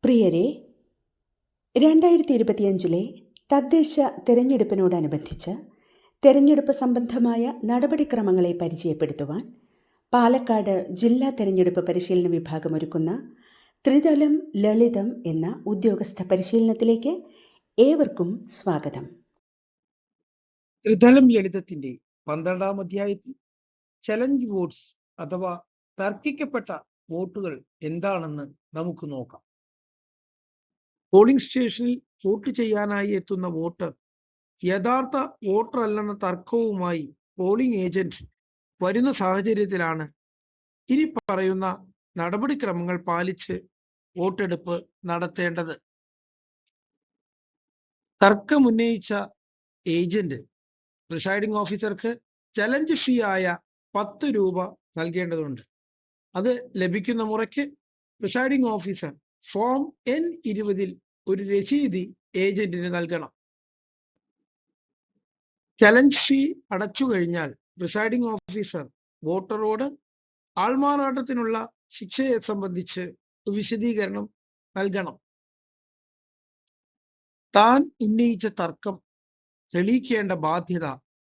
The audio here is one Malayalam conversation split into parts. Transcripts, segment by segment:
പ്രിയരെ, 2025 തദ്ദേശ തെരഞ്ഞെടുപ്പിനോടനുബന്ധിച്ച് തെരഞ്ഞെടുപ്പ് സംബന്ധമായ നടപടിക്രമങ്ങളെ പരിചയപ്പെടുത്തുവാൻ പാലക്കാട് ജില്ലാ തെരഞ്ഞെടുപ്പ് പരിശീലന വിഭാഗം ഒരുക്കുന്ന ത്രിതലം ലളിതം എന്ന ഉദ്യോഗസ്ഥ പരിശീലനത്തിലേക്ക് ഏവർക്കും സ്വാഗതം. ത്രിതലം ലളിതത്തിന്റെ 12ാം അധ്യായത്തിൽ ചലഞ്ച് വോട്ട്സ് അഥവാ തർക്കിക്കപ്പെട്ട വോട്ടുകൾ എന്താണെന്ന് നമുക്ക് നോക്കാം. പോളിംഗ് സ്റ്റേഷനിൽ വോട്ട് ചെയ്യാനായി എത്തുന്ന വോട്ടർ യഥാർത്ഥ വോട്ടർ അല്ലെന്ന തർക്കവുമായി പോളിംഗ് ഏജന്റ് വരുന്ന സാഹചര്യത്തിലാണ് ഇനി പറയുന്ന നടപടിക്രമങ്ങൾ പാലിച്ച് വോട്ടെടുപ്പ് നടത്തേണ്ടത്. തർക്കമുന്നയിച്ച ഏജന്റ് പ്രിസൈഡിംഗ് ഓഫീസർക്ക് ചലഞ്ച് ഫീ ആയ 10 രൂപ നൽകേണ്ടതുണ്ട്. അത് ലഭിക്കുന്ന മുറയ്ക്ക് പ്രിസൈഡിംഗ് ഓഫീസർ ഫോം N20 ഒരു രസീതി ഏജന്റിന് നൽകണം. ചലഞ്ച് ഫീ അടച്ചു കഴിഞ്ഞാൽ പ്രിസൈഡിംഗ് ഓഫീസർ വോട്ടറോട് ആൾമാറാട്ടത്തിനുള്ള ശിക്ഷയെ സംബന്ധിച്ച് വിശദീകരണം നൽകണം. താൻ ഉന്നയിച്ച തർക്കം തെളിയിക്കേണ്ട ബാധ്യത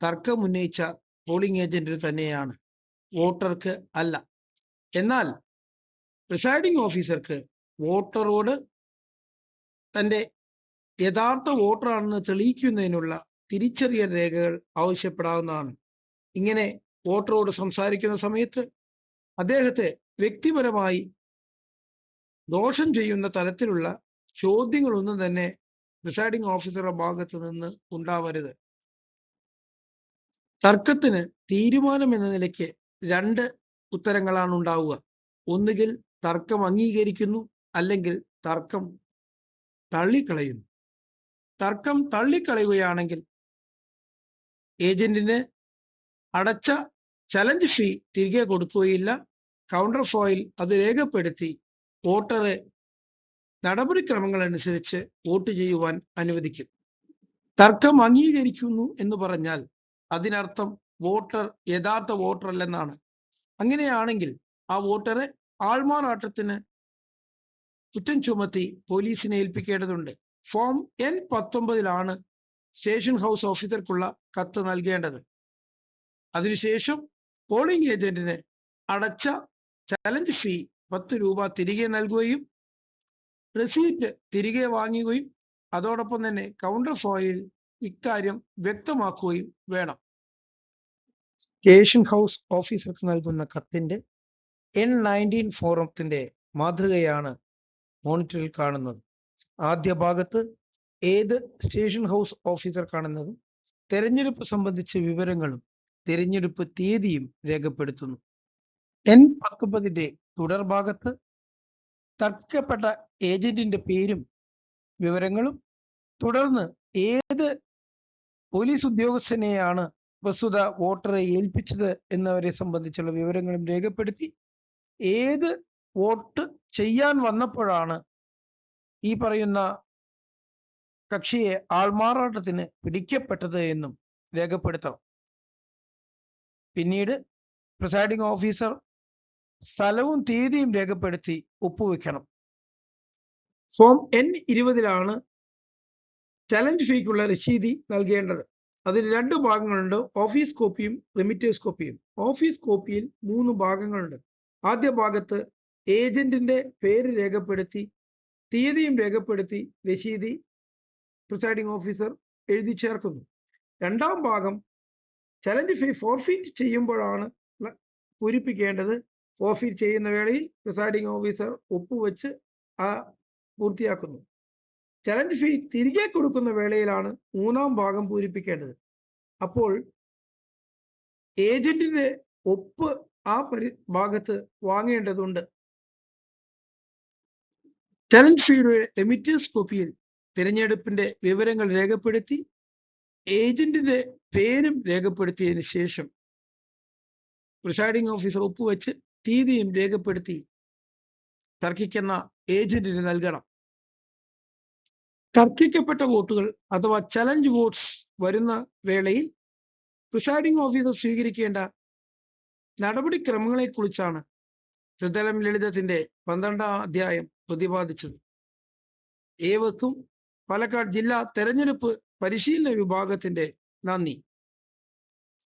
തർക്കമുന്നയിച്ച പോളിംഗ് ഏജന്റിന് തന്നെയാണ്, വോട്ടർക്ക് അല്ല. എന്നാൽ പ്രിസൈഡിംഗ് ഓഫീസർക്ക് വോട്ടറോട് തന്റെ യഥാർത്ഥ വോട്ടറാണെന്ന് തെളിയിക്കുന്നതിനുള്ള തിരിച്ചറിയൽ രേഖകൾ ആവശ്യപ്പെടാവുന്നതാണ്. ഇങ്ങനെ വോട്ടറോട് സംസാരിക്കുന്ന സമയത്ത് അദ്ദേഹത്തെ വ്യക്തിപരമായി ദോഷം ചെയ്യുന്ന തരത്തിലുള്ള ചോദ്യങ്ങളൊന്നും തന്നെ പ്രിസൈഡിംഗ് ഓഫീസറുടെ ഭാഗത്ത് നിന്ന് ഉണ്ടാവരുത്. തർക്കത്തിന് തീരുമാനം എന്ന നിലയ്ക്ക് 2 ഉത്തരങ്ങളാണ് ഉണ്ടാവുക. ഒന്നുകിൽ തർക്കം അംഗീകരിക്കുന്നു, അല്ലെങ്കിൽ തർക്കം തള്ളിക്കളയുന്നു. തർക്കം തള്ളിക്കളയുകയാണെങ്കിൽ ഏജന്റിന് അടച്ച ചലഞ്ച് ഫീ തിരികെ കൊടുക്കുകയില്ല. കൗണ്ടർ ഫോയിൽ അത് രേഖപ്പെടുത്തി വോട്ടറെ നടപടിക്രമങ്ങൾ അനുസരിച്ച് വോട്ട് ചെയ്യുവാൻ അനുവദിക്കും. തർക്കം അംഗീകരിക്കുന്നു എന്ന് പറഞ്ഞാൽ അതിനർത്ഥം വോട്ടർ യഥാർത്ഥ വോട്ടർ അല്ലെന്നാണ്. അങ്ങനെയാണെങ്കിൽ ആ വോട്ടറെ ആൾമാറാട്ടത്തിന് കുറ്റം ചുമത്തി പോലീസിനെ ഏൽപ്പിക്കേണ്ടതുണ്ട്. ഫോം N19 സ്റ്റേഷൻ ഹൗസ് ഓഫീസർക്കുള്ള കത്ത് നൽകേണ്ടത്. അതിനുശേഷം പോളിംഗ് ഏജന്റിന് അടച്ച ചലഞ്ച് ഫീ 10 രൂപ തിരികെ നൽകുകയും റെസീറ്റ് തിരികെ വാങ്ങുകയും അതോടൊപ്പം തന്നെ കൗണ്ടർ ഫോയിൽ ഇക്കാര്യം വ്യക്തമാക്കുകയും വേണം. സ്റ്റേഷൻ ഹൗസ് ഓഫീസർക്ക് നൽകുന്ന കത്തിന്റെ N19 ഫോറത്തിന്റെ മാതൃകയാണ് മോണിറ്ററിൽ കാണുന്നത്. ആദ്യ ഭാഗത്ത് ഏത് സ്റ്റേഷൻ ഹൗസ് ഓഫീസർ കാണുന്നതും തെരഞ്ഞെടുപ്പ് സംബന്ധിച്ച വിവരങ്ങളും തെരഞ്ഞെടുപ്പ് തീയതിയും രേഖപ്പെടുത്തുന്നു. N19 തുടർഭാഗത്ത് തർക്കപ്പെട്ട ഏജന്റിന്റെ പേരും വിവരങ്ങളും, തുടർന്ന് ഏത് പോലീസ് ഉദ്യോഗസ്ഥനെയാണ് പ്രസ്തുത വോട്ടറെ ഏൽപ്പിച്ചത് എന്നവരെ സംബന്ധിച്ചുള്ള വിവരങ്ങളും രേഖപ്പെടുത്തി ഏത് വോട്ട് ചെയ്യാൻ വന്നപ്പോഴാണ് ഈ പറയുന്ന കക്ഷിയെ ആൾമാറാട്ടത്തിന് പിടിക്കപ്പെട്ടത് എന്നും രേഖപ്പെടുത്തണം. പിന്നീട് പ്രിസൈഡിംഗ് ഓഫീസർ സ്ഥലവും തീയതിയും രേഖപ്പെടുത്തി ഒപ്പുവെക്കണം. ഫോം N20 ചലഞ്ച് ഫീക്കുള്ള രസീതി നൽകേണ്ടത്. അതിന് 2 ഭാഗങ്ങളുണ്ട്, ഓഫീസ് കോപ്പിയും റെമിറ്റേഴ്സ് കോപ്പിയും. ഓഫീസ് കോപ്പിയിൽ 3 ഭാഗങ്ങളുണ്ട്. ആദ്യ ഭാഗത്ത് ഏജന്റിന്റെ പേര് രേഖപ്പെടുത്തി തീയതിയും രേഖപ്പെടുത്തി രസീതി പ്രിസൈഡിംഗ് ഓഫീസർ എഴുതി ചേർക്കുന്നു. 2ാം ഭാഗം ചലഞ്ച് ഫീ ഫോർഫീറ്റ് ചെയ്യുമ്പോഴാണ് പൂരിപ്പിക്കേണ്ടത്. ഫോർഫീറ്റ് ചെയ്യുന്ന വേളയിൽ പ്രിസൈഡിംഗ് ഓഫീസർ ഒപ്പുവെച്ച് പൂർത്തിയാക്കുന്നു. ചലഞ്ച് ഫീ തിരികെ കൊടുക്കുന്ന വേളയിലാണ് 3ാം ഭാഗം പൂരിപ്പിക്കേണ്ടത്. അപ്പോൾ ഏജന്റിന്റെ ഒപ്പ് ആ ഭാഗത്ത് വാങ്ങേണ്ടതുണ്ട്. ചലഞ്ച് ഫീയുടെ റെമിറ്റേഴ്സ് കോപ്പിയിൽ തിരഞ്ഞെടുപ്പിന്റെ വിവരങ്ങൾ രേഖപ്പെടുത്തി ഏജന്റിന്റെ പേരും രേഖപ്പെടുത്തിയതിനു ശേഷം പ്രിസൈഡിംഗ് ഓഫീസർ ഒപ്പുവെച്ച് തീയതിയും രേഖപ്പെടുത്തി തർക്കിക്കുന്ന ഏജന്റിന് നൽകണം. തർക്കിക്കപ്പെട്ട വോട്ടുകൾ അഥവാ ചലഞ്ച് വോട്ട്സ് വരുന്ന വേളയിൽ പ്രിസൈഡിംഗ് ഓഫീസർ സ്വീകരിക്കേണ്ട നടപടിക്രമങ്ങളെക്കുറിച്ചാണ് ത്രിതലം ലളിതത്തിന്റെ 12ാം അധ്യായം പ്രതിപാദിച്ചത്. ഏവർക്കും പാലക്കാട് ജില്ലാ തെരഞ്ഞെടുപ്പ് പരിശീലന വിഭാഗത്തിന്റെ നന്ദി.